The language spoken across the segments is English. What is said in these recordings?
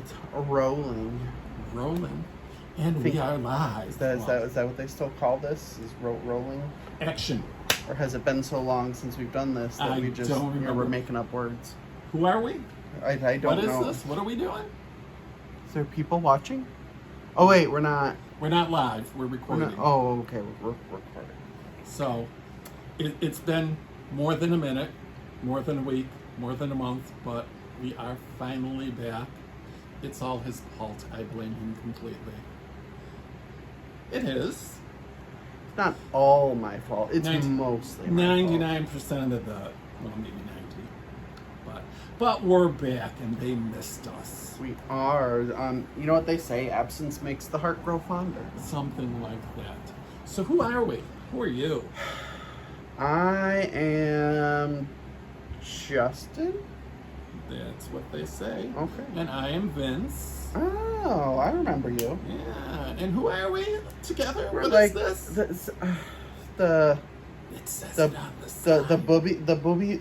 It's rolling. Rolling. And we are live. Is that what they still call this? Is rolling? Action. Or has it been so long since we've done this that we just don't remember. we're making up words? Who are we? I don't know. What is this? What are we doing? Is there people watching? Oh wait, we're not. We're not live. We're recording. Oh, okay. We're recording. So, it's been more than a minute, more than a week, more than a month, but we are finally back. It's all his fault. I blame him completely. It is. It's not all my fault. It's mostly my 99% of the, well, maybe 90. But we're back, and they missed us. We are. You know what they say? Absence makes the heart grow fonder. Something like that. So who are we? Who are you? I am Justin. That's what they say. Okay. And I am Vince. Oh, I remember you. Yeah. And who are we together? We're What like is this? It says it on the side. the booby boobalas?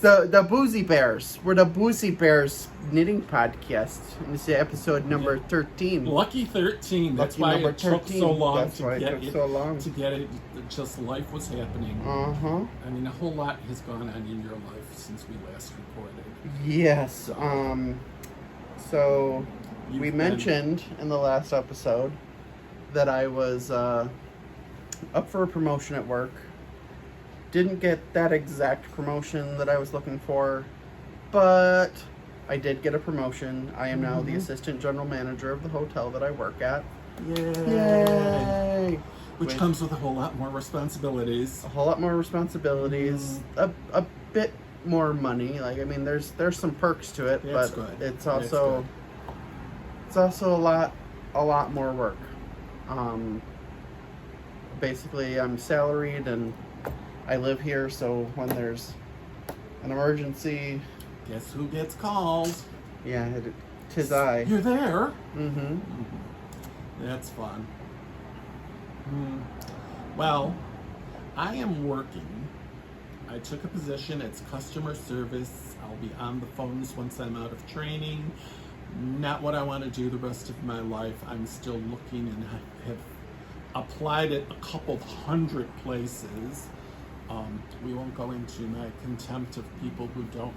the Boozie Bears. We're the Boozie Bears knitting podcast. And this is episode number 13. Lucky 13. That's Lucky why it took so long That's why it took so long. to get it. Just life was happening. I mean, a whole lot has gone on in your life since we last recorded. Yes. So we mentioned in the last episode that I was up for a promotion at work. Didn't get that exact promotion that I was looking for, but I did get a promotion. I am now the assistant general manager of the hotel that I work at. Yay! Which comes with a whole lot more responsibilities. A whole lot more responsibilities. A bit more money. Like, I mean, there's some perks to it, That's but good. it's also a lot more work. Basically, I'm salaried and I live here, so when there's an emergency, Guess who gets called? yeah, tis I. You're there. Mm-hmm. That's fun. Well, I am working. I took a position. It's customer service. I'll be on the phones once I'm out of training. Not what I want to do the rest of my life. I'm still looking and have applied at a couple hundred places. We won't go into my contempt of people who don't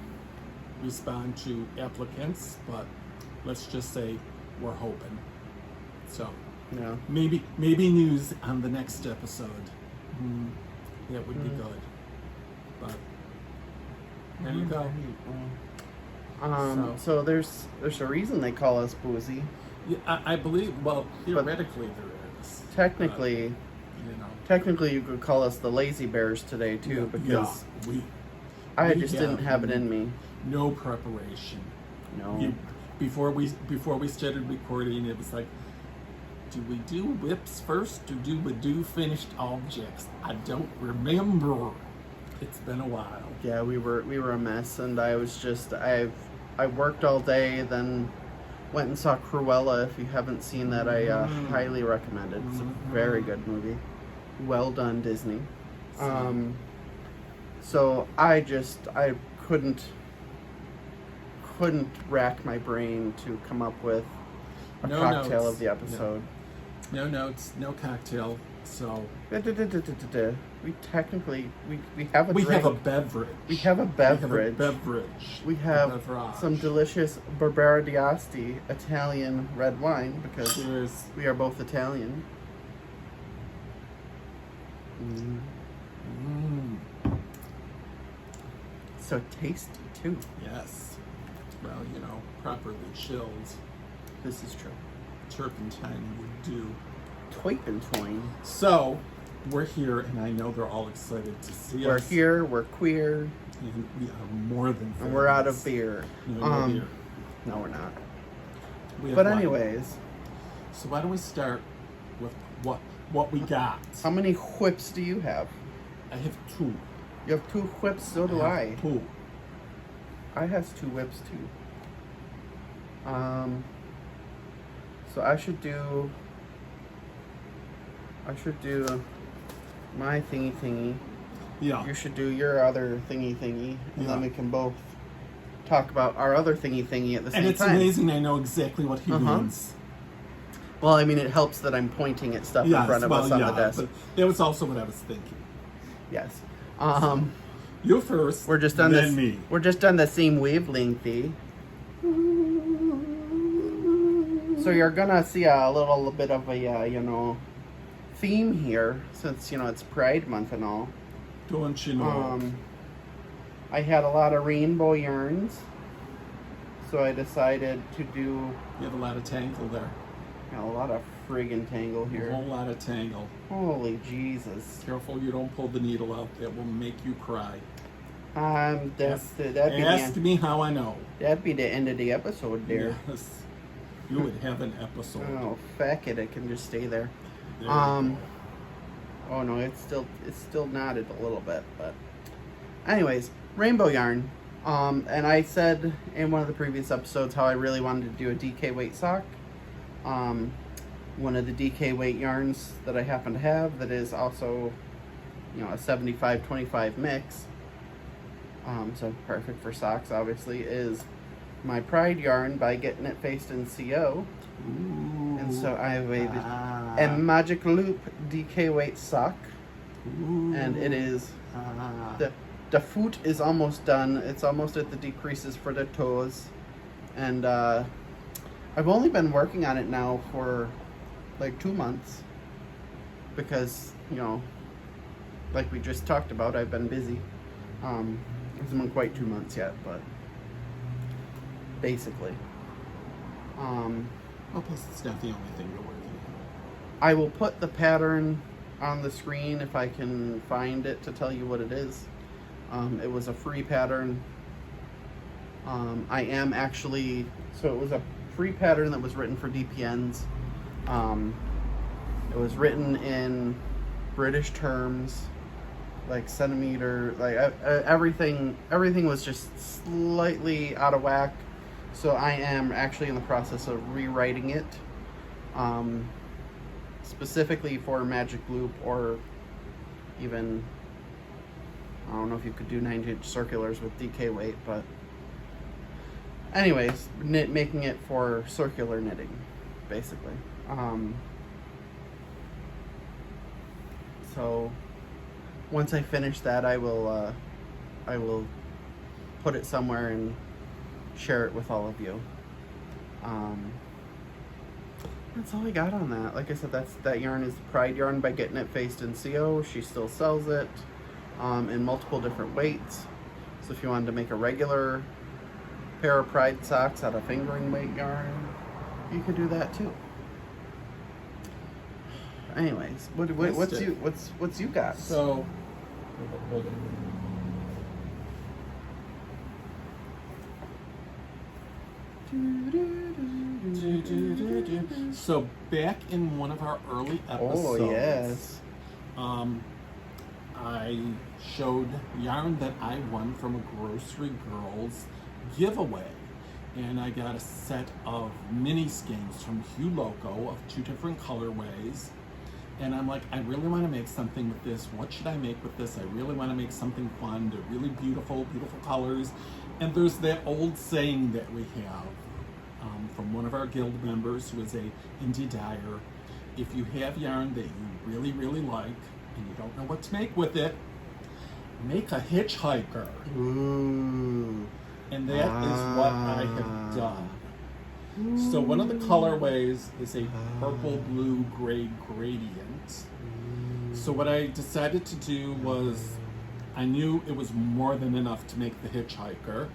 respond to applicants, but let's just say we're hoping. So Yeah. maybe news on the next episode. That would be good. But there you go. So there's a reason they call us Boozie. Yeah, I believe. Well, theoretically there is. Technically, Technically, you could call us the Lazy Bears today too, because I just didn't have it in me. No preparation. No. Before we started recording, it was like, do we do whips first, or do we do finished objects? I don't remember. It's been a while. Yeah, we were a mess, and I was just I worked all day, then went and saw Cruella. If you haven't seen that, I highly recommend it. It's a very good movie. Well done, Disney. So I couldn't rack my brain to come up with a cocktail of the episode. No notes, no cocktail. So we technically we have a we drink. have a beverage. We have a beverage. We have some delicious Barbera d'Asti Italian red wine because we are both Italian. So tasty too. Yes. Well, properly chilled. This is true. Turpentine would do. Twipe and twine. So, we're here, and I know they're all excited to see us. We're here, we're queer. And we are more than and we're out of beer. No, beer. No, we're not. But anyways. So why don't we start with what we got? How many whips do you have? I have 2. You have 2 whips, so do I. 2. I has 2 whips too. So I should do my thingy. Yeah. You should do your other thingy, and then we can both talk about our other thingy at the same time. And it's amazing I know exactly what he means. Well, I mean, it helps that I'm pointing at stuff in front of us on the desk. But that was also what I was thinking. Yes. You first. We're just on then me. We're just on the same wavelengthy. So you're gonna see a little bit of a theme here, since it's Pride Month and all. Don't you know? I had a lot of rainbow yarns, so I decided to do. You have a lot of tangle there. A lot of friggin' tangle here. A whole lot of tangle. Holy Jesus! Careful you don't pull the needle out. That will make you cry. Ask me how I know. That'd be the end of the episode there. Yes. You would have an episode. Oh, feck it! It can just stay there. There Oh no, it's still knotted a little bit, but anyways, rainbow yarn. And I said in one of the previous episodes how I really wanted to do a DK weight sock. One of the DK weight yarns that I happen to have that is also, a 75-25 mix. So perfect for socks, obviously, is my Pride yarn by Getting It Faced in CO. Ooh. And so I have a Magic Loop DK weight sock. Ooh. And it is the foot is almost done. It's almost at the decreases for the toes. And I've only been working on it now for like 2 months because, like we just talked about, I've been busy. It hasn't been quite 2 months yet, but basically. Plus it's not the only thing you're working on. I will put the pattern on the screen if I can find it to tell you what it is. It was a free pattern. I am actually, so it was a free pattern that was written for DPNs. It was written in British terms, like centimeter, like everything was just slightly out of whack. So I am actually in the process of rewriting it, specifically for Magic Loop, or even, I don't know if you could do 9-inch circulars with DK weight, but anyways, making it for circular knitting, basically. So once I finish that, I will put it somewhere and share it with all of you. That's all I got on that. Like I said, that yarn is Pride yarn by Getting It Faced in CO. She still sells it in multiple different weights. So if you wanted to make a regular pair of Pride socks out of fingering weight yarn, you could do that too. Anyways, what's you got? So, hold on. So back in one of our early episodes, I showed yarn that I won from a Grocery Girls giveaway, and I got a set of mini skeins from Hugh Loco of 2 different colorways. And I'm like, I really want to make something with this. What should I make with this? I really want to make something fun. They're really beautiful, beautiful colors. And there's that old saying that we have from one of our guild members who is a indie dyer. If you have yarn that you really, really like and you don't know what to make with it, make a hitchhiker. Ooh. And that is what I have done. So one of the colorways is a purple, blue, gray gradient. So what I decided to do was, I knew it was more than enough to make the hitchhiker.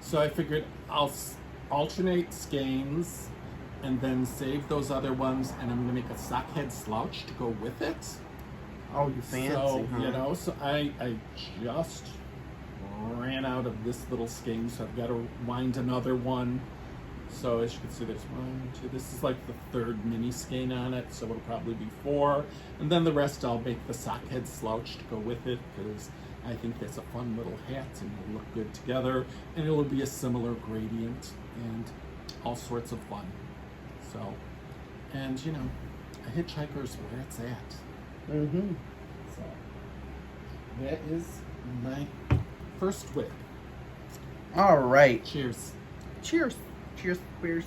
So I figured I'll alternate skeins and then save those other ones, and I'm gonna make a sock head slouch to go with it. Oh, you fancy, so, huh? So I just ran out of this little skein, so I've got to wind another one. So as you can see, there's 1, 2, this is like the 3rd mini skein on it, so it'll probably be 4. And then the rest I'll make the sock head slouch to go with it, because I think that's a fun little hat and it'll look good together. And it'll be a similar gradient and all sorts of fun. So, and a hitchhiker is where it's at. Mm-hmm. So, that is my first whip. All right. Cheers. Cheers. Cheers, beers.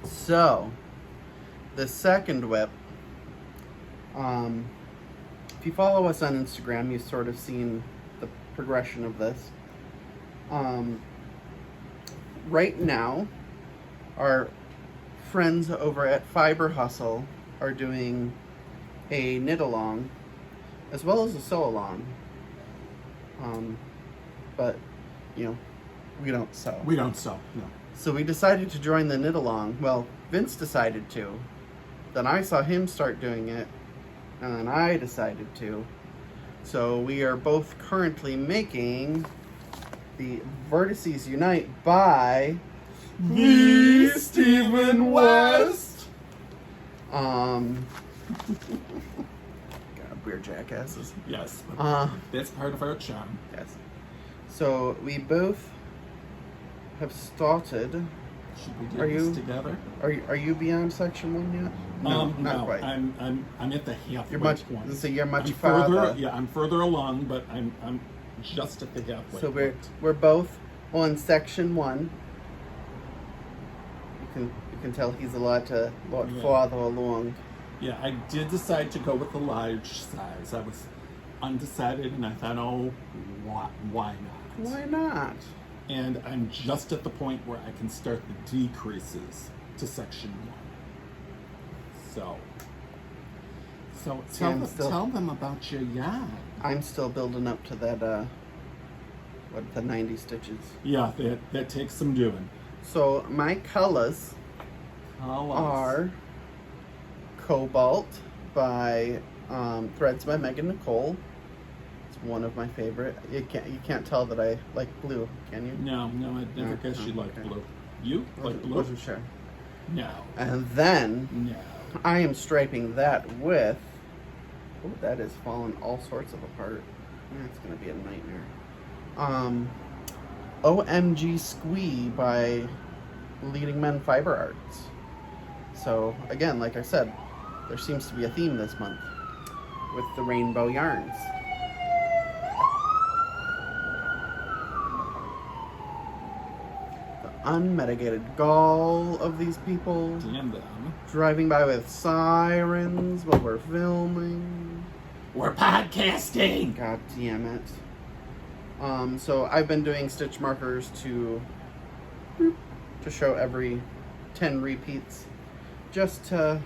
So, the second whip, if you follow us on Instagram, you've sort of seen the progression of this. Right now, our friends over at Fiber Hustle are doing a knit along as well as a sew along. But, you know, we don't sew. We don't sew, no. So we decided to join the knit along. Well, Vince decided to. Then I saw him start doing it. And then I decided to. So we are both currently making the Vertices Unite by The Stephen West. God, we're jackasses. Yes, that's part of our charm. Yes. So we both have started. Should we do Are this you- together? Are you beyond section 1 yet? Not no, quite. I'm at the halfway You're much. point. So you're much I'm farther. further. Yeah, I'm further along, but I'm just at the halfway. So point. we're both on section 1. You can tell he's a lot Yeah. farther along. Yeah, I did decide to go with the large size. I was undecided, and I thought, oh, why not? Why not? And I'm just at the point where I can start the decreases to section 1. So See, I'm tell them about your yarn. I'm still building up to that. The 90 stitches. Yeah, that takes some doing. So my colors are Cobalt by Threads by Megan Nicole. It's one of my favorite. You can't tell that I like blue, can you? No, I never guessed you liked blue. You like blue? Wasn't sure. No. And then No. I am striping that with. Oh, that is falling all sorts of apart. It's gonna be a nightmare. OMG Squee by Leading Men Fiber Arts. So again, like I said, there seems to be a theme this month with the rainbow yarns. The unmitigated gall of these people Damn them. driving by with sirens while we're filming. We're podcasting! God damn it. So I've been doing stitch markers to show every 10 repeats, just to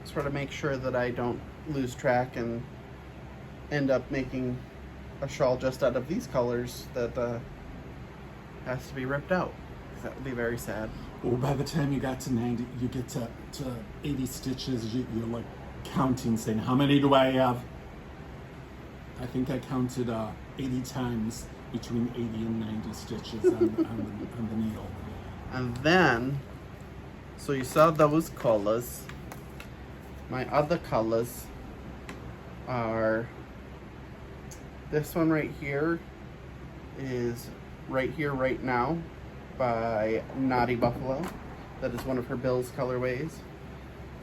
sort of make sure that I don't lose track and end up making a shawl just out of these colors that has to be ripped out. That would be very sad. Well, by the time you got to 90, you get to 80 stitches, you're like counting, saying, how many do I have? I think I counted 80 times between 80 and 90 stitches on the needle. And then, so you saw those colors. My other colors are, this one right here is Right Here, Right Now by Naughty Buffalo. That is one of her Bill's colorways.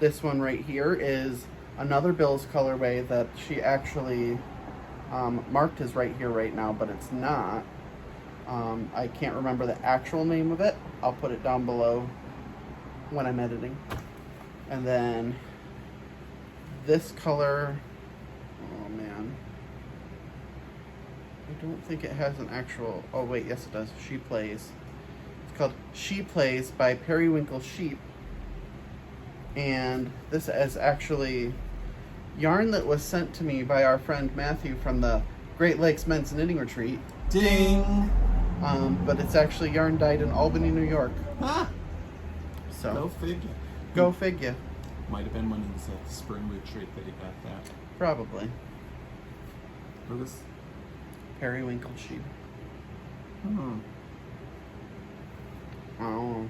This one right here is another Bill's colorway that she actually marked as Right Here, Right Now, but it's not. I can't remember the actual name of it. I'll put it down below when I'm editing. And then this color, oh man, I don't think it has an actual, oh wait, yes it does, She Plays. It's called She Plays by Periwinkle Sheep. And this is actually yarn that was sent to me by our friend Matthew from the Great Lakes Men's Knitting Retreat. Ding! But it's actually yarn dyed in Albany, New York. Ah! So Go figure. go figure. Might have been when he was at the spring retreat that he got that. Probably. Or this? Periwinkle Sheep. Hmm. Oh.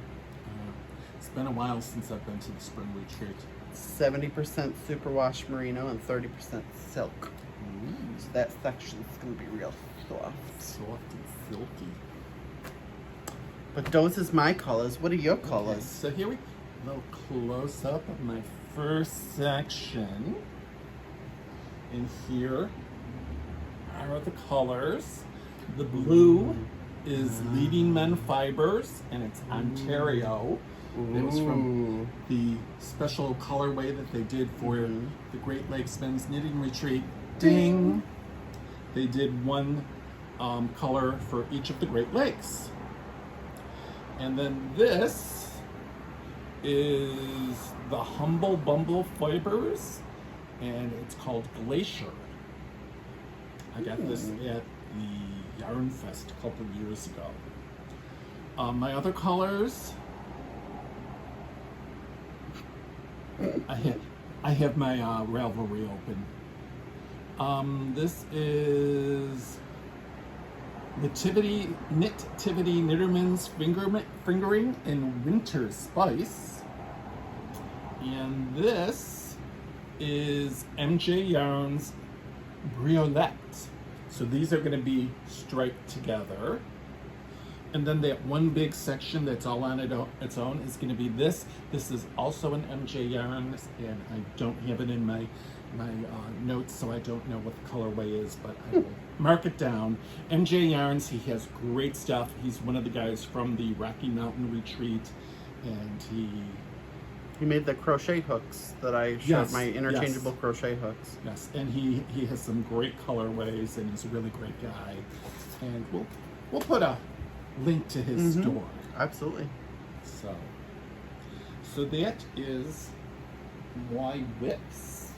It's been a while since I've been to the spring retreat. 70% superwash merino and 30% silk. Ooh. So that section's gonna be real soft. Soft and silky. But those is my colors. What are your Okay, colors? so here we a little close up of my first section. And here are the colors. The blue is Leading Men Fibers, and it's Ontario. It was from the special colorway that they did for the Great Lakes Men's Knitting Retreat. Ding! They did one color for each of the Great Lakes. And then this is the Humble Bumble Fibers, and it's called Glacier. I got this at the Yarn Fest a couple of years ago. My other colors, I have my Ravelry open. This is Knittivity Knitterman's Fingering in Winter Spice. And this is MJ Yarn's Briolette. So these are going to be striped together. And then that one big section that's all on its own is going to be this. This is also an MJ Yarn, and I don't have it in my notes, so I don't know what the colorway is, but I will mark it down. MJ Yarns, he has great stuff. He's one of the guys from the Rocky Mountain Retreat, and he made the crochet hooks that I showed, my interchangeable crochet hooks. Yes, and he has some great colorways, and he's a really great guy. And we'll put a link to his store. Absolutely. So that is my whips.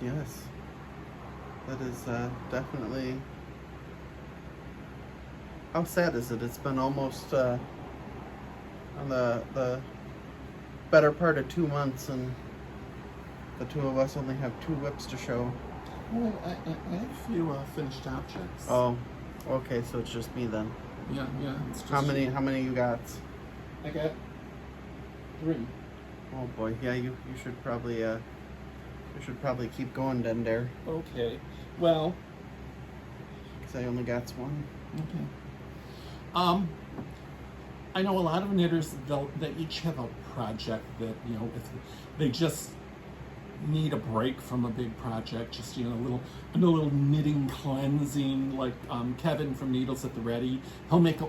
Yes, that is definitely. How sad is it? It's been almost on the better part of 2 months, and the two of us only have 2 whips to show. Well, I have a few finished objects. Oh, okay. So it's just me then. Yeah. It's just How many you got? I got 3. Oh boy, yeah. You should probably keep going, Dender. Okay. Well. Because I only got 1. Okay. I know a lot of knitters, they each have a project that, if they just need a break from a big project, just, a little knitting cleansing, like Kevin from Needles at the Ready, he'll make a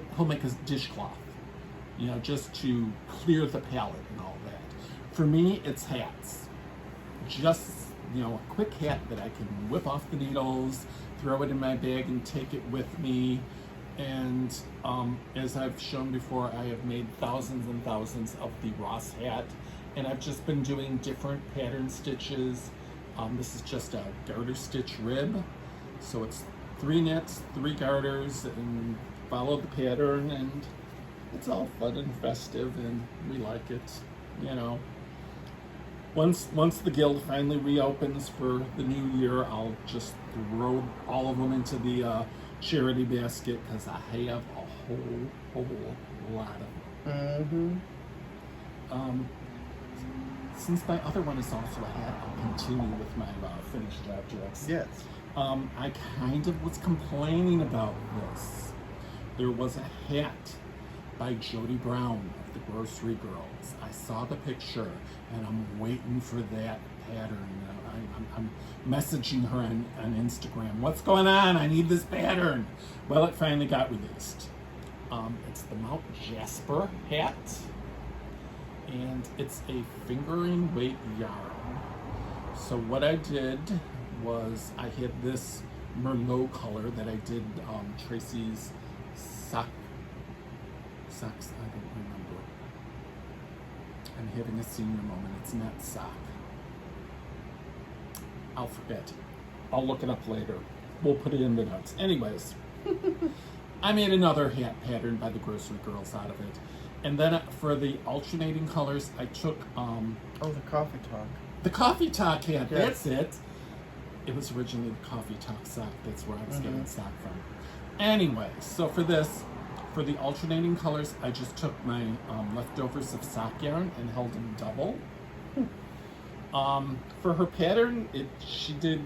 dishcloth, just to clear the palette and all that. For me, it's hats. Just, a quick hat that I can whip off the needles, throw it in my bag, and take it with me. And as I've shown before, I have made thousands and thousands of the Ross hat, and I've just been doing different pattern stitches. This is just a garter stitch rib, so it's 3 knits, 3 garters, and follow the pattern, and it's all fun and festive, and we like it, Once the guild finally reopens for the new year, I'll just throw all of them into the charity basket, because I have a whole lot of them. Since my other one is also a hat, I'll continue with my finished objects. Yes. I kind of was complaining about this. There was a hat by Jodi Brown of the Grocery Girls. I saw the picture, and I'm waiting for that pattern. I'm messaging her on Instagram. What's going on? I need this pattern. Well, it finally got released. It's the Mount Jasper hat, and it's a fingering weight yarn. So what I did was I had this Merlot color that I did Tracy's socks. I don't remember. I'm having a senior moment. It's not sock. I'll forget. I'll look it up later. We'll put it in the notes. Anyways, I made another hat pattern by the Grocery Girls out of it. And then for the alternating colors, I took... oh, the Coffee Talk. The Coffee Talk hat, yes. That's it. It was originally the Coffee Talk sock. That's where I was getting sock from. Anyway, so for this, for the alternating colors, I just took my leftovers of sock yarn and held them double. For her pattern, she did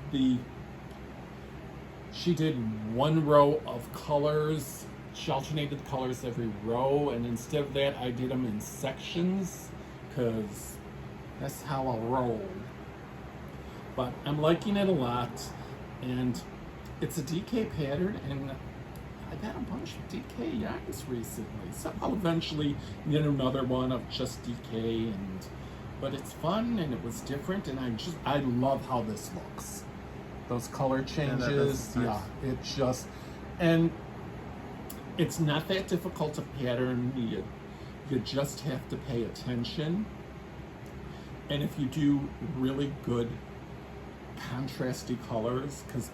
1 row of colors. She alternated the colors every row, and instead of that, I did them in sections, because that's how I'll roll. But I'm liking it a lot, and it's a DK pattern, and I got a bunch of DK yarns recently, so I'll eventually get another one of just DK, but it's fun and it was different, and I love how this looks. Those color changes, nice. it just, and it's not that difficult to pattern. You just have to pay attention, and if you do really good contrasty colors, because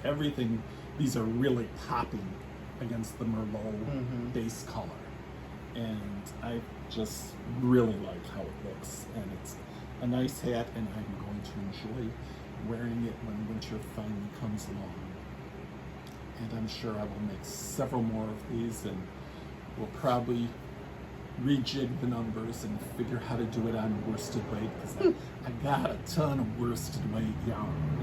these are really popping against the Merlot base color, and I just really like how it looks, and it's a nice hat, and I'm going to enjoy wearing it when winter finally comes along. And I'm sure I will make several more of these, and we'll probably rejig the numbers and figure how to do it on worsted weight, because I got a ton of worsted weight yarn.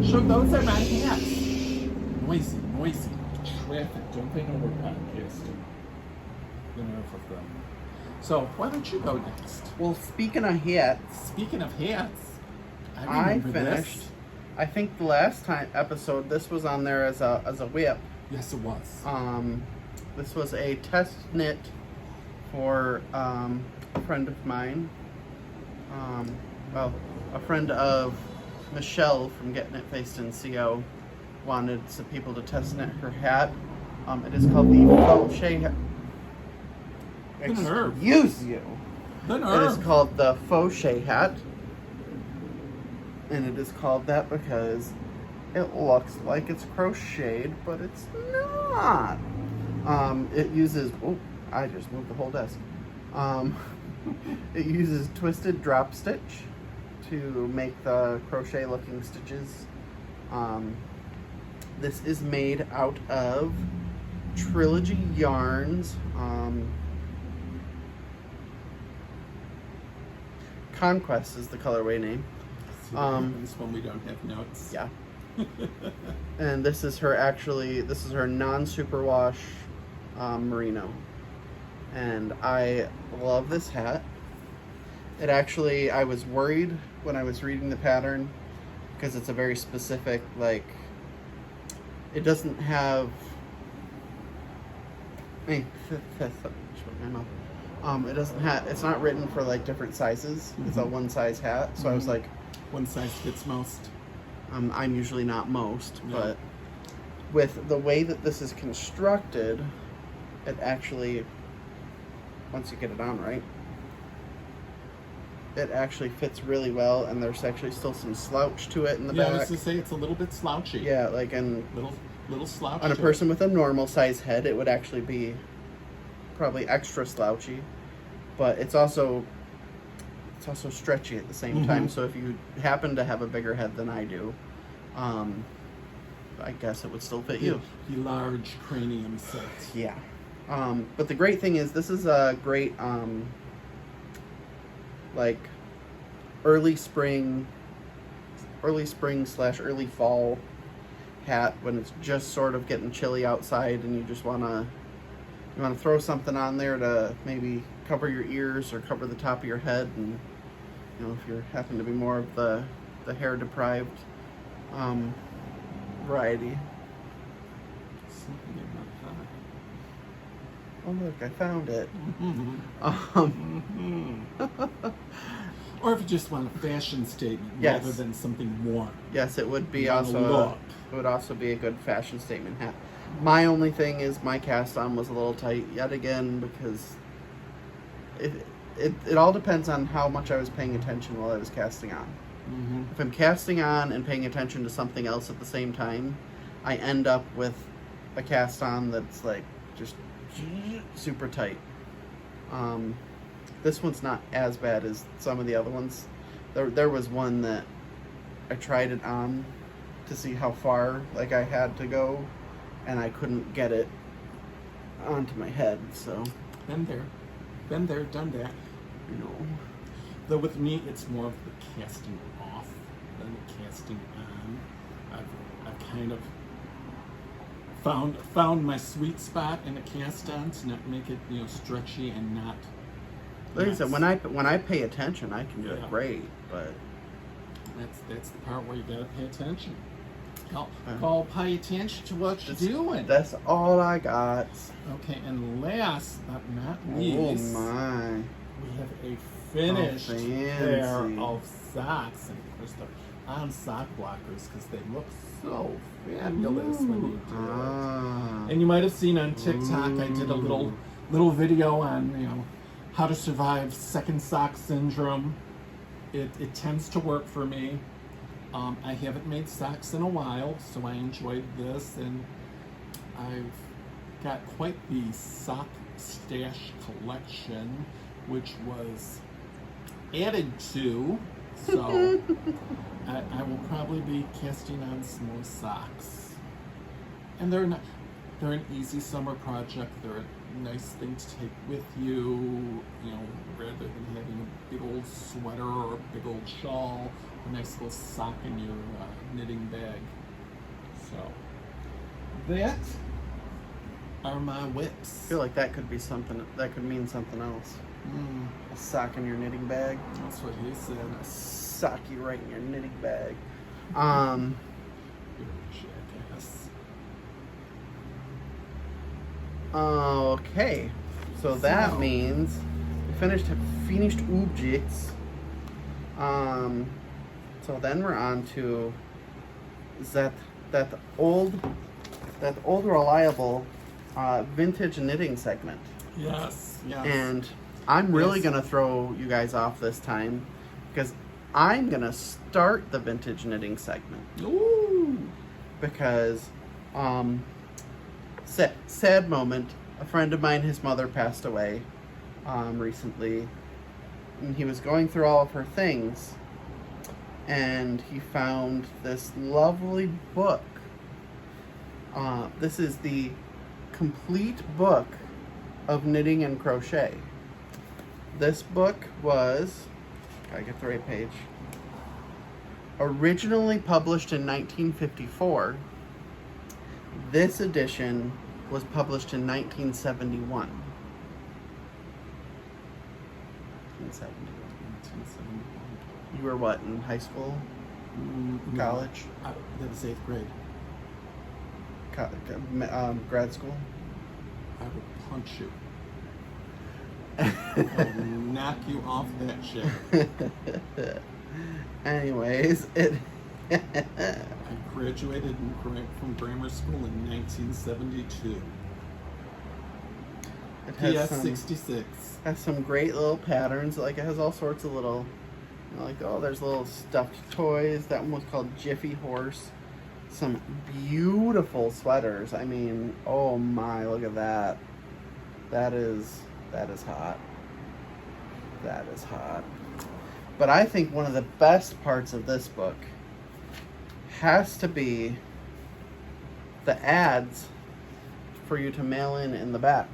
So those are my hats. Noisy. Traffic. Don't they know we're podcasting? The nerve of them. So why don't you go next? Well, speaking of hats, Speaking of hats, I remember finished. this. I think the last episode, this was on there as a whip. Yes, it was. This was a test knit for a friend of mine. Well, a friend of Michelle from Getting It Faced in CO wanted some people to test knit her hat. It is called the Fauchet Hat. The nerve. Excuse you. The It nerve. is called the Fauchet Hat. And it is called that because it looks like it's crocheted, but it's not. It uses, oh, I just moved the whole desk. It uses twisted drop stitch to make the crochet looking stitches. This is made out of Trilogy yarns. Conquest is the colorway name. See what happens when we don't have notes. Yeah. And this is her non-superwash merino. And I love this hat. It actually, I was worried when I was reading the pattern because it's a very specific, like, it doesn't have, it doesn't have, it's not written for like different sizes. It's a one size hat. So I was like, one size fits most. I'm usually not most, No. but with the way that this is constructed, it actually, once you get it on right, it actually fits really well, and there's actually still some slouch to it in the Yeah, I back. was to say it's a little bit slouchy. Yeah, like Little slouch. on a to person with a normal size head, it would actually be probably extra slouchy, but it's also stretchy at the same time. So if you happen to have a bigger head than I do, I guess it would still fit you. The large cranium set. Yeah. But the great thing is this is a great like early spring / early fall hat when it's just sort of getting chilly outside and you just want to throw something on there to maybe cover your ears or cover the top of your head, and if you happen to be more of the hair deprived variety. Something in my eye. Oh look, I found it. Or if you just want a fashion statement Yes. rather than something warm. Yes, it would be You want a also look. it would also be a good fashion statement hat. My only thing is my cast on was a little tight yet again because it all depends on how much I was paying attention while I was casting on. If I'm casting on and paying attention to something else at the same time, I end up with a cast on that's like just super tight. This one's not as bad as some of the other ones. There was one that I tried it on to see how far like I had to go, and I couldn't get it onto my head. So Been there, done that. Though with me, it's more of the casting off than the casting on. I've kind of found my sweet spot in a cast on to not make it stretchy and not. like I said, when I pay attention, I can do it Yeah. great. But That's the part where you gotta pay attention. Go pay attention to what you're doing. That's all I got. Okay, and last but not Oh least, my. we have a finished pair fancy. of socks. And of course, they're on sock blockers because they look so fabulous when you do it. And you might have seen on TikTok, I did a little video on, you know, how to survive second sock syndrome. It tends to work for me. I haven't made socks in a while, so I enjoyed this, and I've got quite the sock stash collection, which was added to, so I will probably be casting on some more socks. And they're an easy summer project. They're a nice thing to take with you, you know, rather than having a big old sweater or a big old shawl, a nice little sock in your knitting bag. So that are my whips. I feel like that could be something, that could mean something else. A sock in your knitting bag. That's what he said. A sock you right in your knitting bag. You're a jackass. Okay, so that means we finished objects. So then we're on to that old reliable vintage knitting segment. Yes, yes. And I'm really gonna throw you guys off this time because I'm gonna start the vintage knitting segment. Ooh. Because sad moment. A friend of mine, his mother passed away recently, and he was going through all of her things, and he found this lovely book. This is the complete book of knitting and crochet. This book was, gotta get the right page, originally published in 1954. This edition was published in 1971. 1971. You were what, in high school? College? No, that was 8th grade. Grad school? I would punch you. I would knock you off that chair. Anyways, I graduated from grammar school in 1972. it has PS 66. has some great little patterns. Like, it has all sorts of little, you know, like, oh, there's little stuffed toys. That one was called Jiffy Horse. Some beautiful sweaters. I mean, oh my, look at that. That is hot. That is hot. But I think one of the best parts of this book has to be the ads for you to mail in the back.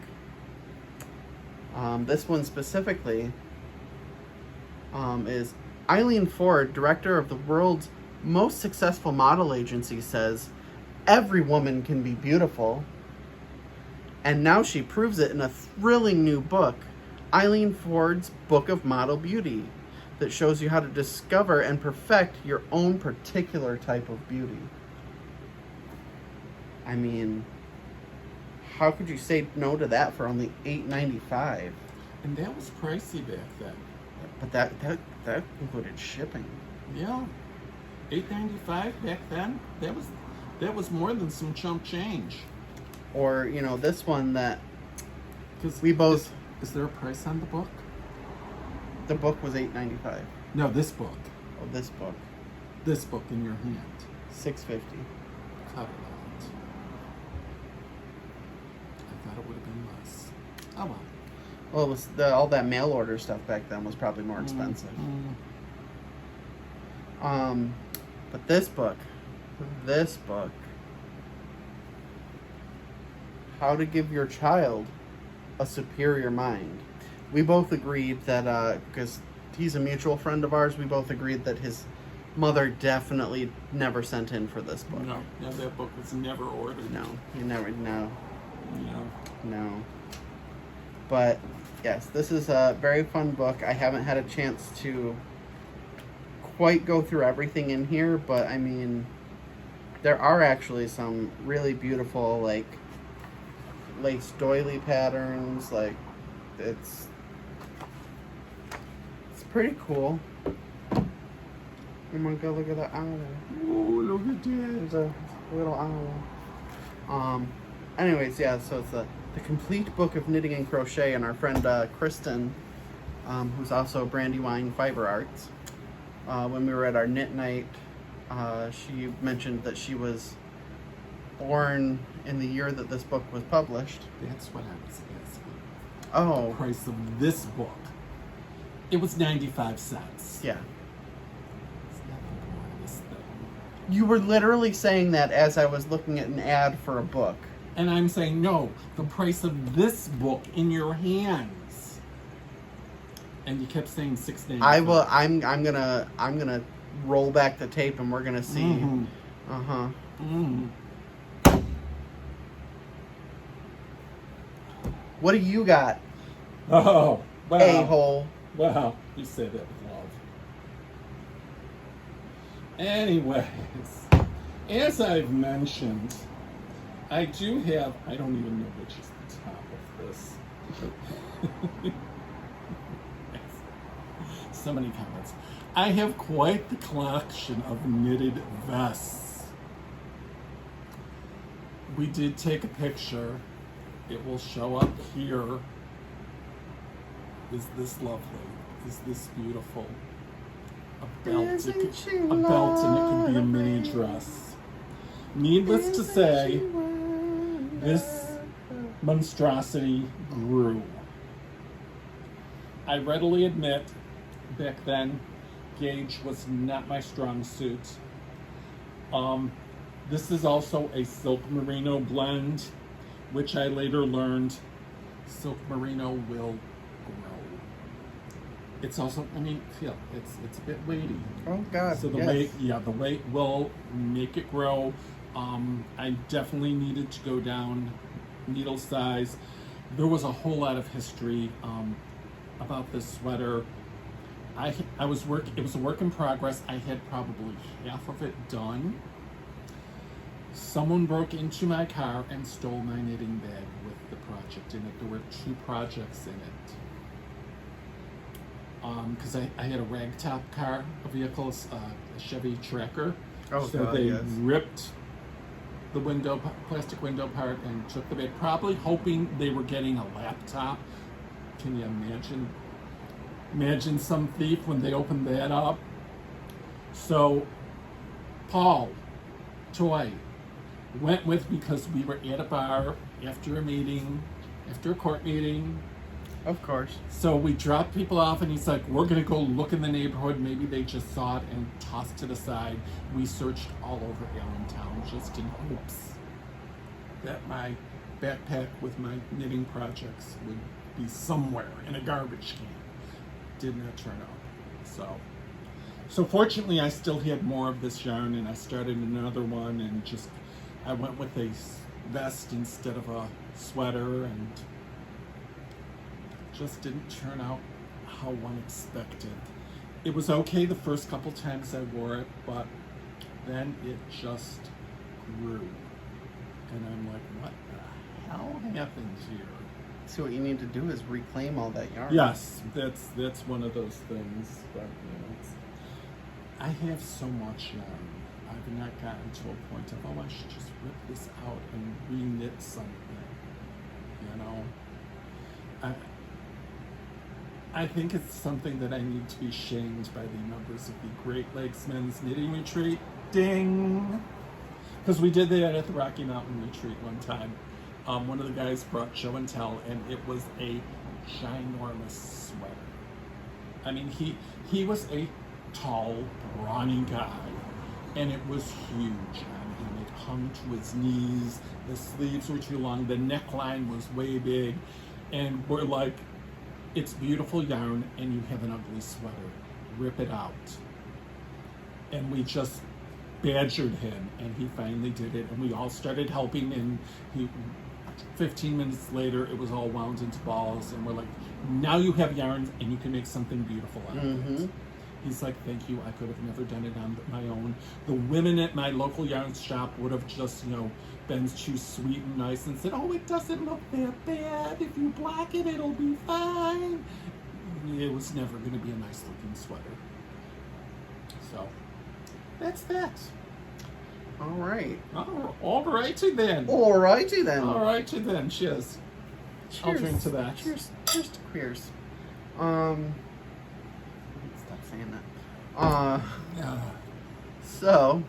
This one specifically is Eileen Ford, director of the world's most successful model agency, says every woman can be beautiful. And now she proves it in a thrilling new book, Eileen Ford's Book of Model Beauty, that shows you how to discover and perfect your own particular type of beauty. I mean, how could you say no to that for only $8.95? And that was pricey back then. But that included shipping. Yeah. $8.95 back then? That was more than some chump change. Or, you know, this one that Because we both... Is there a price on the book? The book was $8.95. No, this book. Oh, this book. This book in your hand. $6.50. Cut it out. I thought it would have been less. Oh well. Well, it was all that mail order stuff back then was probably more expensive. But this book, How to Give Your Child a Superior Mind. We both agreed that, because he's a mutual friend of ours, we both agreed that his mother definitely never sent in for this book. No, that book was never ordered. No, no. No. But yes, this is a very fun book. I haven't had a chance to quite go through everything in here, but I mean, there are actually some really beautiful, like, lace doily patterns. Like, it's pretty cool. Oh my god, look at the owl. Oh, look at that. There's a little owl. Anyways, yeah, so it's the complete book of knitting and crochet, and our friend Kristen, who's also Brandywine Fiber Arts, when we were at our knit night, she mentioned that she was born in the year that this book was published. That's what I was asking. Oh. The price of this book. It was 95 cents. Yeah. It's nothing for this thing. You were literally saying that as I was looking at an ad for a book. And I'm saying, no, the price of this book in your hands. And you kept saying $6.95. I will. I'm gonna roll back the tape, and we're gonna see. Mm-hmm. What do you got? Oh, wow. A-hole. Wow, you said that with love. Anyways, as I've mentioned, I do have, I don't even know which is the top of this. So many comments. I have quite the collection of knitted vests. We did take a picture. It will show up here. Is this lovely? Is this beautiful? A belt, and it can be a mini dress. Needless to say, this monstrosity grew. I readily admit, back then, gauge was not my strong suit. This is also a silk merino blend, which I later learned silk merino will grow. It's also, I mean, feel it's a bit weighty. Oh God! So the weight will make it grow. I definitely needed to go down needle size. There was a whole lot of history about this sweater. It was a work in progress. I had probably half of it done. Someone broke into my car and stole my knitting bag with the project in it. There were 2 projects in it. Because I had a ragtop car, a vehicle, a Chevy Tracker. Oh, so God, they yes. ripped the plastic window part and took the bag, probably hoping they were getting a laptop. Can you imagine? Imagine some thief when they opened that up. So, Paul, Toy, went with because we were at a bar after a court meeting. Of course. So we dropped people off and he's like, we're gonna go look in the neighborhood. Maybe they just saw it and tossed it aside. We searched all over Allentown just in hopes that my backpack with my knitting projects would be somewhere in a garbage can. Did not turn out. So fortunately I still had more of this yarn and I started another one and I went with a vest instead of a sweater and just didn't turn out how one expected. It was okay the first couple times I wore it, but then it just grew. And I'm like, what the hell happened here? So what you need to do is reclaim all that yarn. Yes, that's one of those things. But I have so much yarn. I've not gotten to a point of, oh, I should just rip this out and re-knit something. You know, I think it's something that I need to be shamed by the members of the Great Lakes Men's Knitting Retreat. Ding! Because we did that at the Rocky Mountain Retreat one time. One of the guys brought show and tell, and it was a ginormous sweater. I mean, he was a tall, brawny guy, and it was huge on him. It hung to his knees, the sleeves were too long, the neckline was way big, and we're like, it's beautiful yarn, and you have an ugly sweater. Rip it out. And we just badgered him, and he finally did it, and we all started helping, and 15 minutes later, it was all wound into balls, and we're like, now you have yarn, and you can make something beautiful out of it. He's like, thank you, I could have never done it on my own. The women at my local yarn shop would have just, you know, been too sweet and nice and said, oh, it doesn't look that bad. If you black it, it'll be fine. It was never going to be a nice looking sweater. So, that's that. All right. Alrighty then. Alrighty then. Alrighty then. Cheers. I'll drink to that. Cheers. Cheers to queers. Stop saying that. So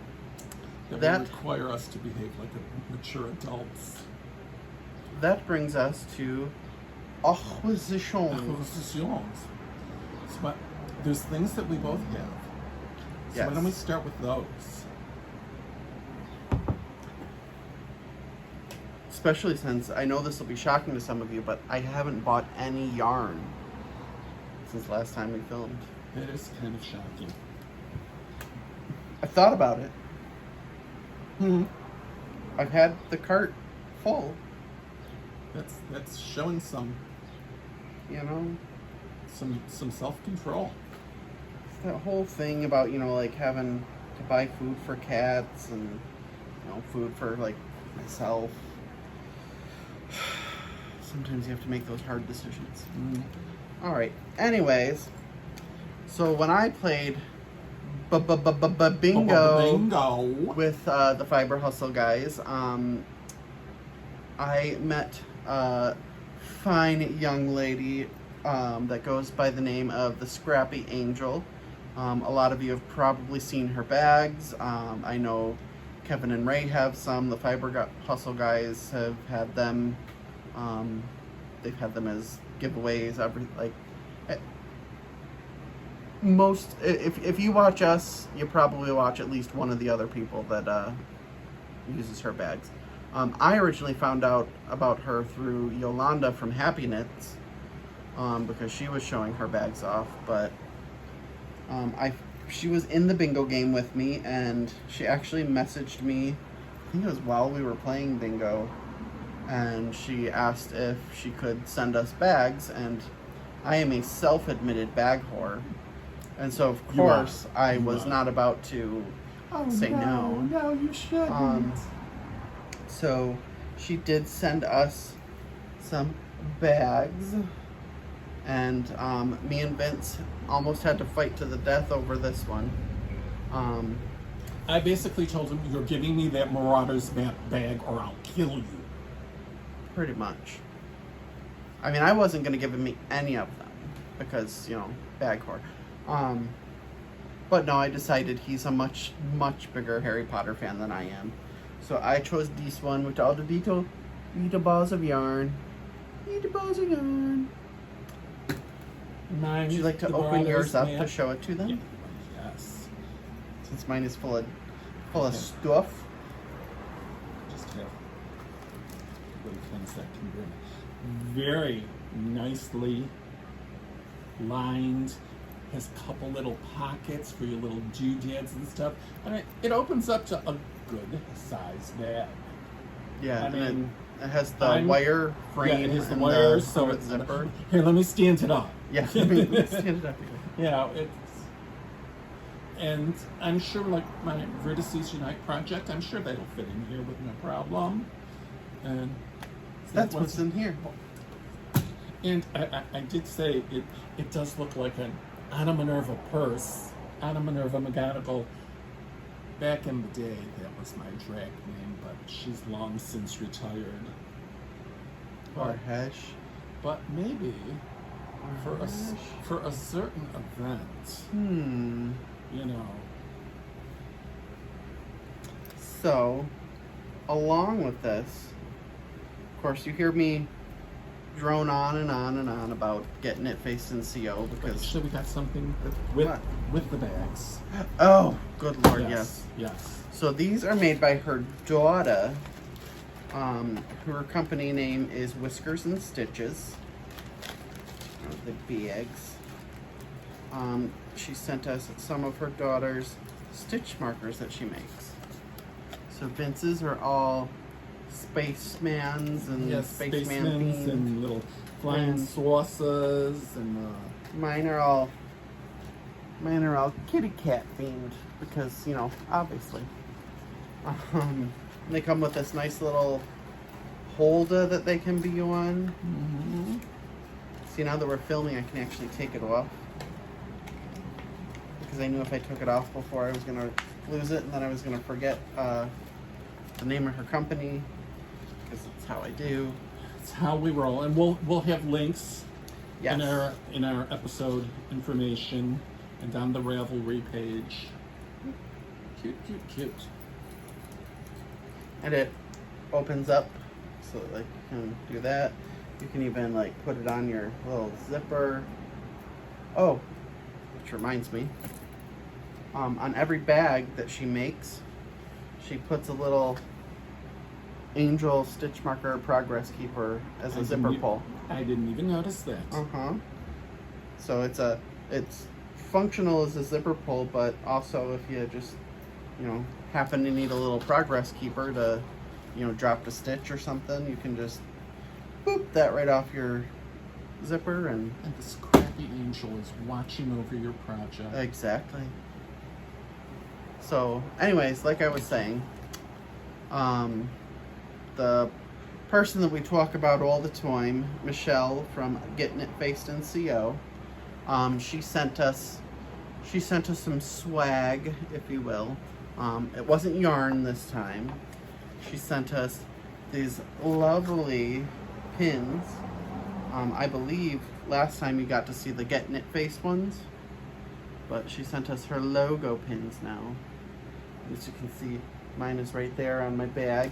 that would require us to behave like mature adults. That brings us to acquisitions. Acquisitions. So, there's things that we both have. So Yes. why don't we start with those? Especially since I know this will be shocking to some of you, but I haven't bought any yarn since last time we filmed. That is kind of shocking. I've thought about it. I've had the cart full. That's showing some, You know, some self-control. it's that whole thing about, you know, like having to buy food for cats and, you know, food for like myself. Sometimes you have to make those hard decisions. All right. Anyways, so when I played bingo with the Fiber Hustle guys, I met a fine young lady that goes by the name of the Scrappy Angel. A lot of you have probably seen her bags. I know Kevin and Ray have some. The Fiber Hustle guys have had them. They've had them as giveaways. Most, if you watch us, you probably watch at least one of the other people that uses her bags. I originally found out about her through Yolanda from Happy Knits, because she was showing her bags off. But she was in the bingo game with me, and she actually messaged me, I think it was while we were playing bingo, and she asked if she could send us bags, and I am a self-admitted bag whore, and so of course I was not about to say no. No, you shouldn't. So she did send us some bags, and me and Vince almost had to fight to the death over this one. I basically told him, you're giving me that Marauder's bag or I'll kill you. Pretty much. I mean, I wasn't going to give him any of them because, you know, bag whore. But no, I decided he's a much, much bigger Harry Potter fan than I am. So I chose this one with all the little balls of yarn. Little balls of yarn. Would you like to open yours up to show it to them? Yeah. Yes. Since mine is full of stuff. Just have little things that can bring. Very nicely lined. Has a couple little pockets for your little doodads and stuff. And it opens up to a good size bag. Yeah, I and mean, it has the wire frame. Yeah, it has the and wire, the so it's zipper. Here, let me stand it up. Yeah, let me stand it up here. Yeah, and I'm sure, like my Vertices Unite project, I'm sure that'll fit in here with no problem. And That's what's in here. And I did say it does look like an Anna Minerva purse, Anna Minerva McGonagall. Back in the day, that was my drag name, but she's long since retired. Or Hesh. But maybe for a certain event, you know. So, along with this, of course, you hear me drone on and on and on about getting it faced in CO because Actually, we got something What? with the bags. Oh, good lord, yes. Yes. So these are made by her daughter. Her company name is Whiskers and Stitches. The bags. She sent us some of her daughter's stitch markers that she makes. So Vince's are all spacemans and spaceman themed. And little flying And saucers and mine are all Mine are all kitty cat themed because, you know, obviously. They come with this nice little holder that they can be on. Mm-hmm. See, now that we're filming, I can actually take it off. Because I knew if I took it off before, I was going to lose it, and then I was going to forget the name of her company, because it's how I do. It's how we roll, and we'll have links Yes. in our episode information and on the Ravelry page. Cute, cute, cute. And it opens up so that you can do that. You can even like put it on your little zipper. Oh, which reminds me, on every bag that she makes, she puts a little angel stitch marker progress keeper as a zipper pull. I didn't even notice that. So it's functional as a zipper pull, but also if you just, you know, happen to need a little progress keeper to, you know, drop the stitch or something, you can just boop that right off your zipper and the scrappy angel is watching over your project. exactly. So anyways, like I was saying, the person that we talk about all the time, Michelle from Getting It Faced and CO, she sent us some swag, if you will. It wasn't yarn this time. She sent us these lovely pins. I believe last time you got to see the Getting It Faced ones, but she sent us her logo pins now. As you can see, mine is right there on my bag.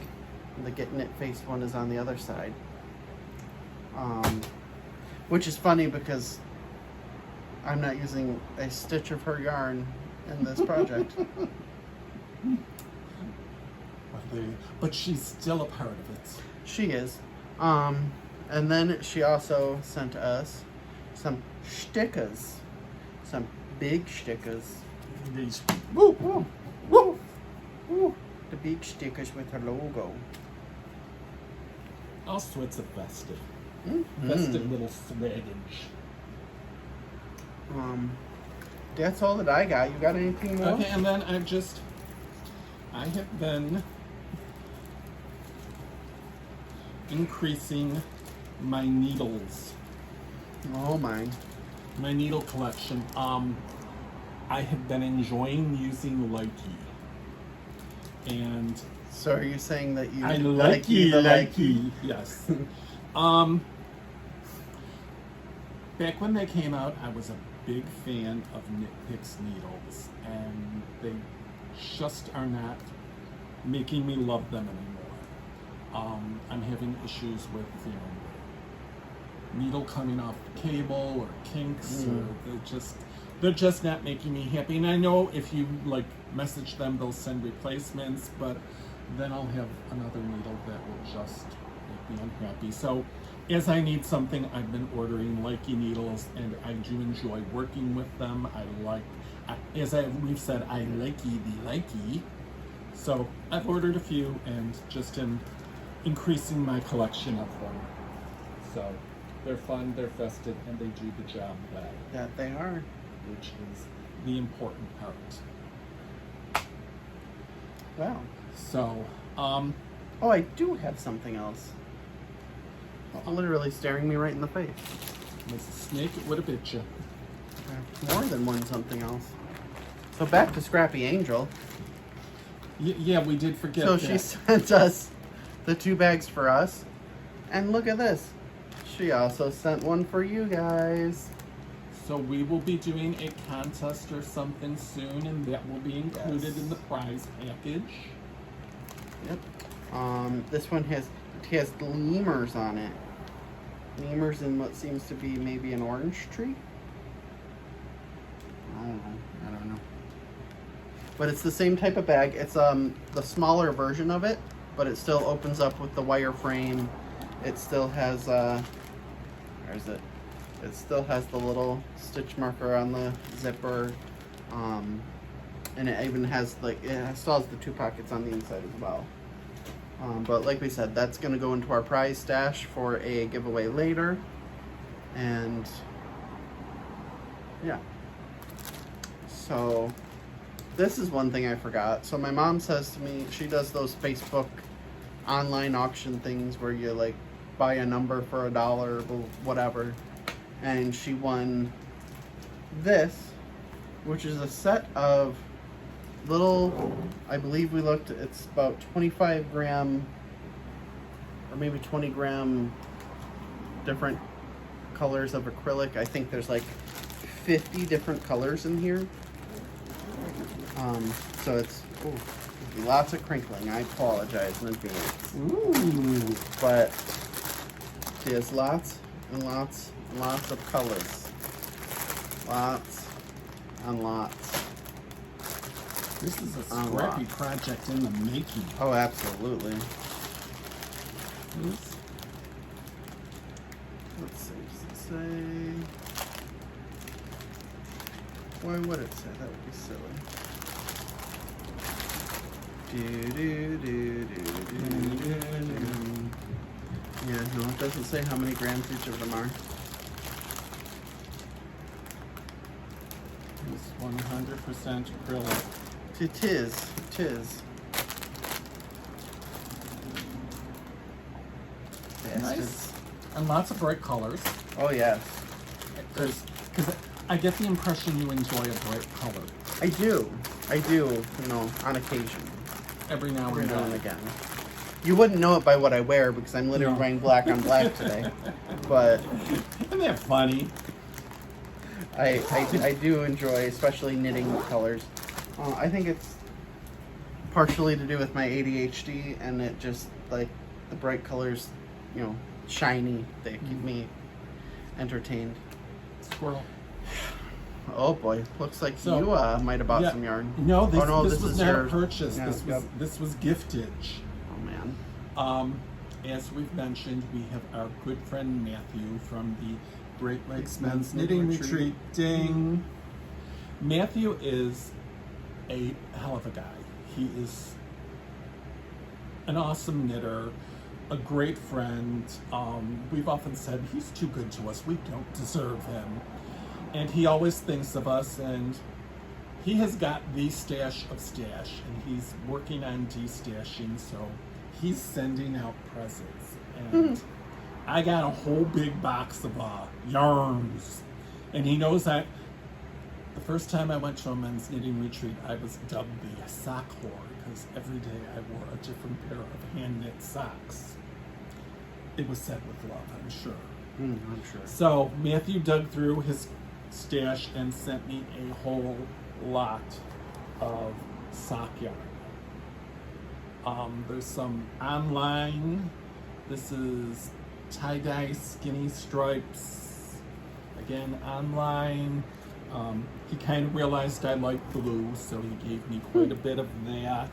The Getting It Faced one is on the other side. Which is funny because I'm not using a stitch of her yarn in this project. But she's still a part of it. She is. And then she also sent us some stickers. Some big stickers. These Woo! Woo! Woo! Woo! The big stickers with her logo. all sorts of festive. Mm-hmm. Festive little swaggage. That's all that I got. You got anything more? Okay, and then I have been increasing my needles. Oh my. My needle collection. I have been enjoying using Likey. And So are you saying that you I likey the Likey. Yes. Back when they came out, I was a big fan of Knit Picks needles, and they just are not making me love them anymore. I'm having issues with, needle coming off the cable or kinks, or they're just not making me happy. And I know if you message them, they'll send replacements, but then I'll have another needle that will just make me unhappy. So as I need something, I've been ordering Likey needles, and I do enjoy working with them. We've said, I likey the Likey. So I've ordered a few and just am increasing my collection of them. So they're fun, they're festive, and they do the job well. That they are. Which is the important part. Wow. So, Oh, I do have something else. Literally staring me right in the face. was a snake, it would have bit you. More than one something else. So back to Scrappy Angel. Yeah, we did forget So that. she sent us the 2 bags for us. And look at this. She also sent one for you guys. So we will be doing a contest or something soon, and that will be included in the prize package. Yep. This one has lemurs on it. Lemurs in what seems to be maybe an orange tree. I don't know. But it's the same type of bag. It's the smaller version of it, but it still opens up with the wire frame. It still has where is it? It still has the little stitch marker on the zipper. And it even has it still has the 2 pockets on the inside as well. But like we said, that's going to go into our prize stash for a giveaway later. And yeah. So this is one thing I forgot. So my mom says to me, she does those Facebook online auction things where you like buy a number for $1 or whatever. And she won this, which is a set of little, I believe we looked, it's about 25 gram or maybe 20 gram different colors of acrylic. I think there's like 50 different colors in here. So it's lots of crinkling. I apologize in advance. Ooh. But there's lots and lots and lots of colors. Lots and lots. This is a scrappy project in the making. Oh, absolutely. Oops. Let's see, does it say? Why would it say? That would be silly. Yeah, no, it doesn't say how many grams each of them are. It's 100% acrylic. It is. Nice. And lots of bright colors. Oh, yes. Because I get the impression you enjoy a bright color. I do, you know, on occasion. Every now and again. You wouldn't know it by what I wear because I'm literally wearing black on black today. But isn't that funny? I do enjoy, especially knitting with colors. I think it's partially to do with my ADHD, and it just, like, the bright colors, you know, shiny, they keep me entertained. Squirrel. Oh boy, looks like So, you might have bought some yarn. No, this was is not your a purchase. Yeah, This was giftage. Oh man. As we've mentioned, we have our good friend Matthew from the Great Lakes Men's Knitting Retreat. Ding! Matthew is a hell of a guy. He is an awesome knitter, a great friend. We've often said he's too good to us. We don't deserve him. And he always thinks of us, and he has got the stash of stash, and he's working on de-stashing, so he's sending out presents. And I got a whole big box of yarns, and he knows that the first time I went to a men's knitting retreat, I was dubbed the sock whore, because every day I wore a different pair of hand-knit socks. It was said with love, I'm sure. I'm sure. So Matthew dug through his stash and sent me a whole lot of sock yarn. There's some online. This is tie-dye skinny stripes. Again, online. He kind of realized I liked blue, so he gave me quite a bit of that.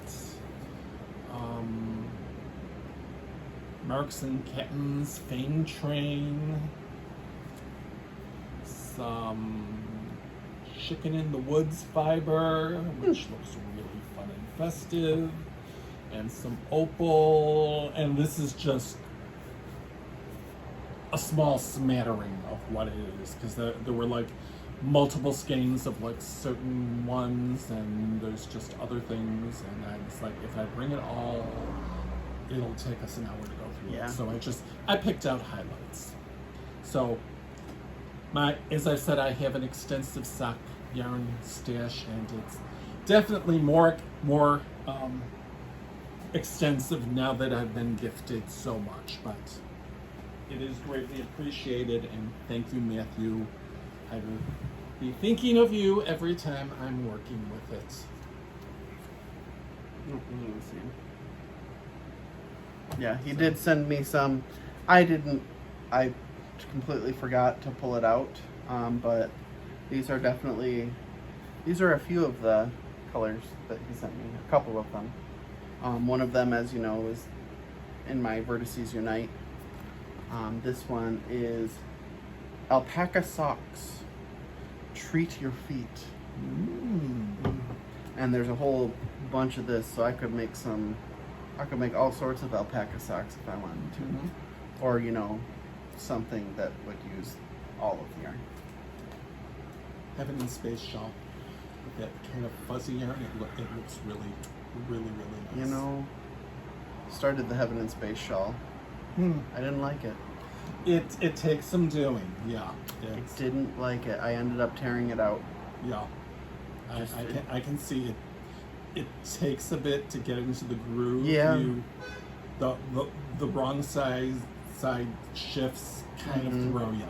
Marks and Kettons, Fame Train. Some Chicken in the Woods fiber, which looks really fun and festive. And some opal. And this is just a small smattering of what it is, because there were like multiple skeins of like certain ones, and there's just other things, and I was like, if I bring it all, it'll take us an hour to go through it. So I picked out highlights. So as I said, I have an extensive sock yarn stash, and it's definitely more extensive now that I've been gifted so much, but it is greatly appreciated, and thank you, Matthew. I will be thinking of you every time I'm working with it. Yeah, he did send me some. I completely forgot to pull it out, but these are a few of the colors that he sent me, a couple of them. One of them, as you know, is in my Vertices Unite. This one is Alpaca Socks, Treat Your Feet. And there's a whole bunch of this, so I could make all sorts of alpaca socks if I wanted to. Or, you know, something that would use all of the yarn. Heaven and Space shawl. that kind of fuzzy yarn, it looks really, really, really nice. You know, started the Heaven and Space shawl. I didn't like it. It takes some doing, yeah. I didn't like it. I ended up tearing it out. Yeah. I can see it. It takes a bit to get into the groove. Yeah. The wrong side shifts kind of throw you.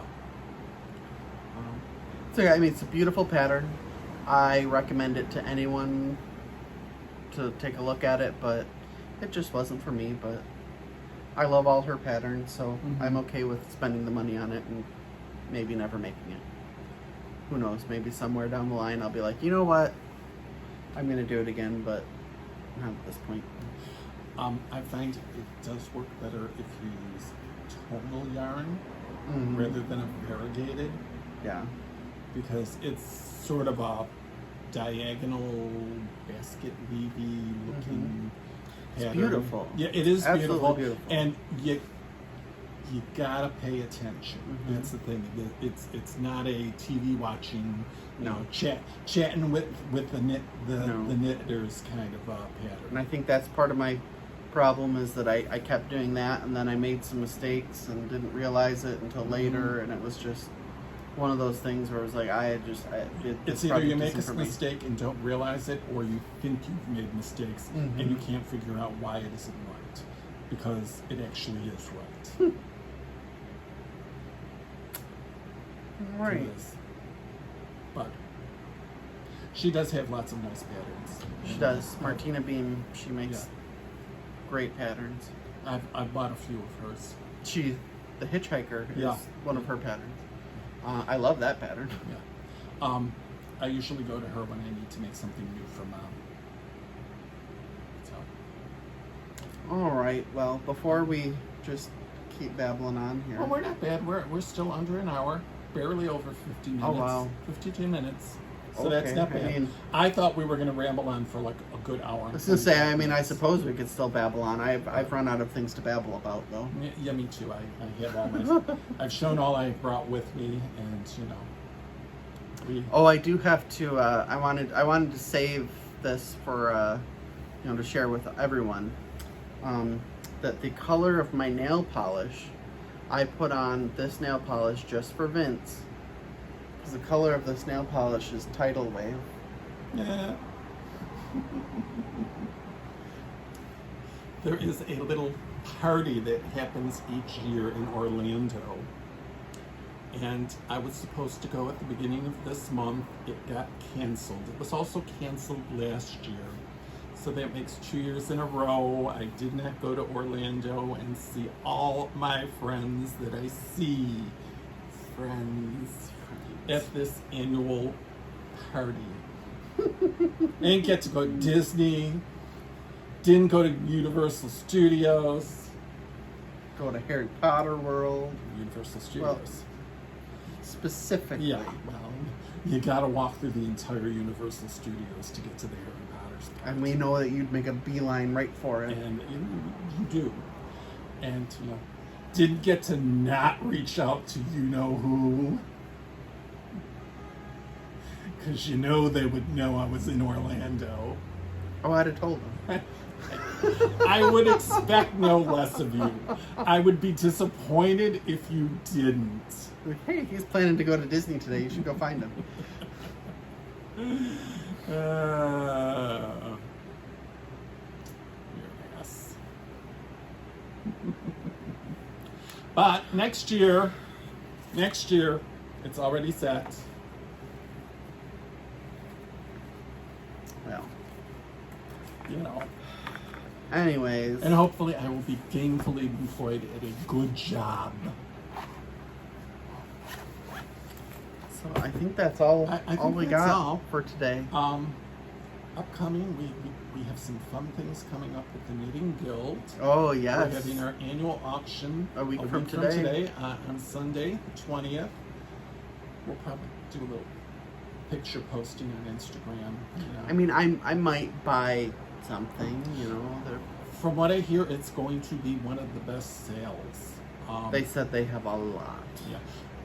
So yeah, I mean, it's a beautiful pattern. I recommend it to anyone to take a look at it, but it just wasn't for me. But I love all her patterns, so I'm okay with spending the money on it and maybe never making it. Who knows? Maybe somewhere down the line I'll be like, you know what? I'm gonna do it again, but not at this point. I find it does work better if you use tonal yarn rather than a variegated. Yeah. Because it's sort of a diagonal basket weavy looking pattern. It's beautiful. Yeah, it is Absolutely beautiful. And you gotta pay attention. That's the thing. It's not a TV watching, chatting with the knitters kind of pattern. And I think that's part of my problem is that I kept doing that, and then I made some mistakes and didn't realize it until later, and it was just one of those things where it was like it's either you make a mistake and don't realize it, or you think you've made mistakes and you can't figure out why it isn't right, because it actually is right. Right. It is. But she does have lots of nice patterns. She does. Martina Beam, she makes great patterns. I've bought a few of hers. The Hitchhiker is one of her patterns. I love that pattern. Yeah. I usually go to her when I need to make something new for Mom. So. All right. Well, before we just keep babbling on here. Well, we're not bad. We're still under an hour. Barely over 50 minutes. Oh, wow. 52 minutes. So Okay, that's not bad. I thought we were going to ramble on for like a good hour. I was going to say, I suppose we could still babble on. I've run out of things to babble about, though. Yeah, me too. I have all my... I've shown all I brought with me, and, I do have to... I wanted to save this for, to share with everyone. That the color of my nail polish, I put on this nail polish just for Vince. Because the color of this nail polish is Tidal Wave. Yeah. There is a little party that happens each year in Orlando. And I was supposed to go at the beginning of this month. It got canceled. It was also canceled last year. So that makes 2 years in a row. I did not go to Orlando and see all my friends that I see. Friends. At this annual party. Didn't get to go to Disney. Didn't go to Universal Studios. Go to Harry Potter World. Universal Studios. Specifically. Yeah, well, you gotta walk through the entire Universal Studios to get to the Harry Potter spot. And we know that you'd make a beeline right for it. And you do. And, didn't get to not reach out to you-know-who. Because they would know I was in Orlando. Oh, I'd have told them. I would expect no less of you. I would be disappointed if you didn't. Hey, he's planning to go to Disney today. You should go find him. Your ass. But next year, it's already set. Well. Anyways. And hopefully I will be gainfully employed at a good job. So I think that's all we got for today. Upcoming, we have some fun things coming up with the Knitting Guild. Oh, yes. We're having our annual auction a week from today on Sunday, the 20th. We'll probably do a little picture posting on Instagram. I mean, I might buy something, From what I hear, it's going to be one of the best sales. They said they have a lot. Yeah.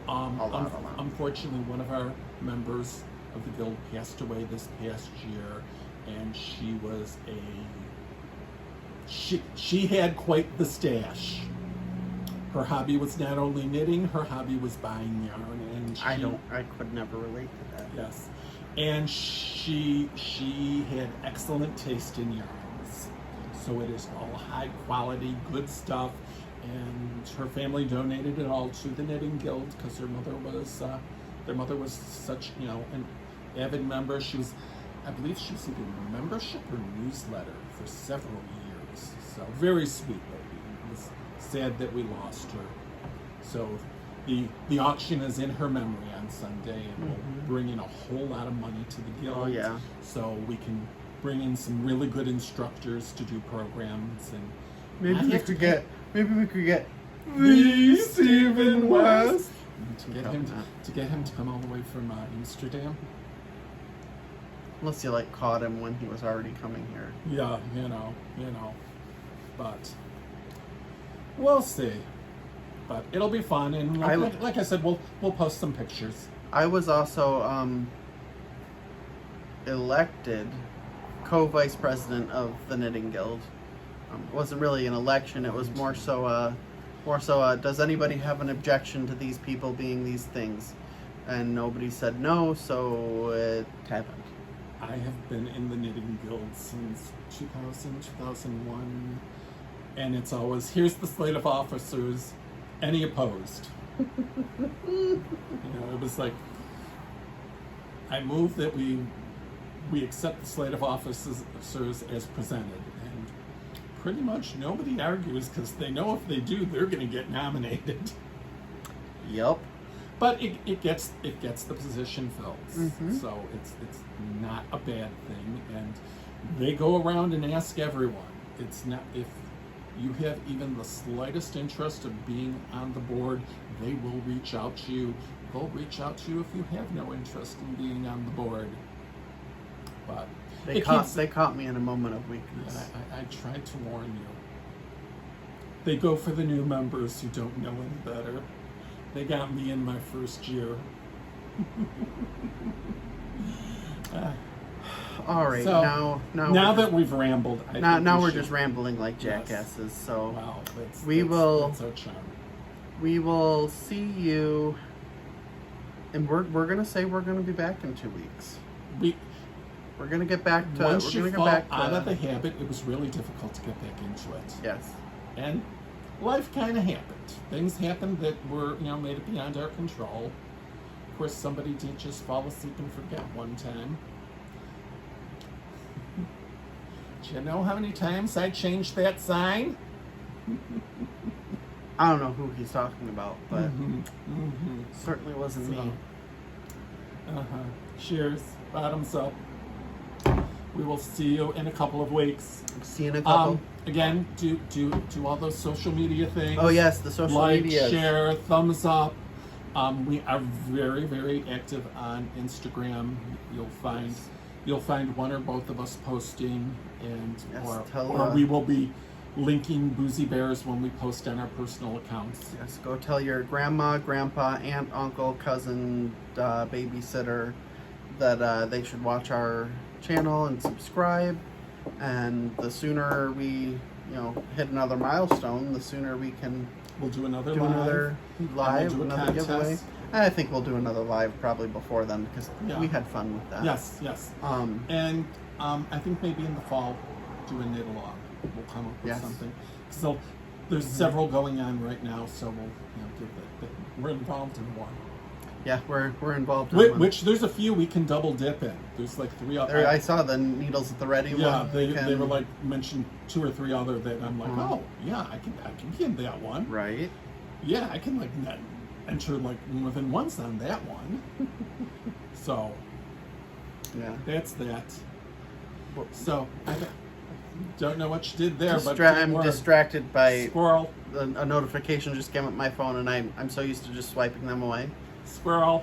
A lot. Unfortunately, one of our members of the guild passed away this past year, and she was she had quite the stash. Her hobby was not only knitting, her hobby was buying yarn, and I could never relate to that. yes, and she had excellent taste in yarns. So it is all high quality, good stuff, and her family donated it all to the Knitting Guild because their mother was such, you know, an avid member. I believe she was either membership or newsletter for several years. So very sweet lady. It was sad that we lost her. So the auction is in her memory on Sunday, and we'll bring in a whole lot of money to the guild. Oh yeah. So we can bring in some really good instructors to do programs, and maybe we could get the Stephen West to get him to come all the way from Amsterdam. Unless you like caught him when he was already coming here. Yeah, you know, but we'll see. But it'll be fun, and like I said, we'll post some pictures. I was also elected co-vice president of the Knitting Guild. It wasn't really an election. It was more so does anybody have an objection to these people being these things? And nobody said no, so it happened. I have been in the Knitting Guild since 2001, and it's always, here's the slate of officers, any opposed? You know, it was like, I move that we accept the slate of officers as presented, and pretty much nobody argues because they know if they do, they're going to get nominated. Yep. But it gets the position filled, so it's not a bad thing, and they go around and ask everyone. It's not, if you have even the slightest interest of being on the board, they will reach out to you. They'll reach out to you if you have no interest in being on the board. But they caught me in a moment of weakness. I tried to warn you. They go for the new members who don't know any better. They got me in my first year. All right, so, now that we've rambled, now we're just rambling like jackasses. Yes. So wow, that's our charm. We will see you, and we're gonna say we're gonna be back in 2 weeks. We're gonna get back to. Once we're you gonna fall get back out to, of the habit, it was really difficult to get back into it. Yes. And life kind of happened. Things happened that were, made it beyond our control. Of course, somebody did just fall asleep and forget one time. Do you know how many times I changed that sign? I don't know who he's talking about, but certainly wasn't me. Cheers. Bottoms up. We will see you in a couple of weeks. See you in a couple. Again, do all those social media things. Oh yes, the social media. Like, share, thumbs up. We are very, very active on Instagram. You'll find one or both of us posting, and or we will be linking Boozie Bears when we post on our personal accounts. Yes, go tell your grandma, grandpa, aunt, uncle, cousin, babysitter that they should watch our channel and subscribe. And the sooner we, hit another milestone, the sooner we can. We'll do another live, we'll do another giveaway. I think we'll do another live probably before then because we had fun with that. Yes. And I think maybe in the fall, do a knit along. We'll come up with something. So there's several going on right now, so we'll give it. We're involved in one. Yeah, we're involved in one. Which there's a few we can double dip in. There's like 3 other. I saw the Needles at the Ready one. Yeah, they were like mentioned 2 or 3 other that I'm like, oh yeah, I can be in that one. Right. Yeah, I can enter like more than once on that one. So yeah, that's that. So I don't know what you did there, but I'm distracted by squirrel. A notification just came up my phone, and I'm so used to just swiping them away. Squirrel.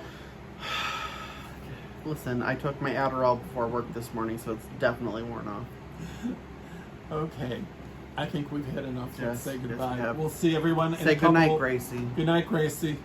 Listen, I took my Adderall before work this morning, so it's definitely worn off. Okay. I think we've had enough. Yes, Let's say goodbye. Yes, we'll see everyone in a couple. Say good night, Gracie. Good night, Gracie.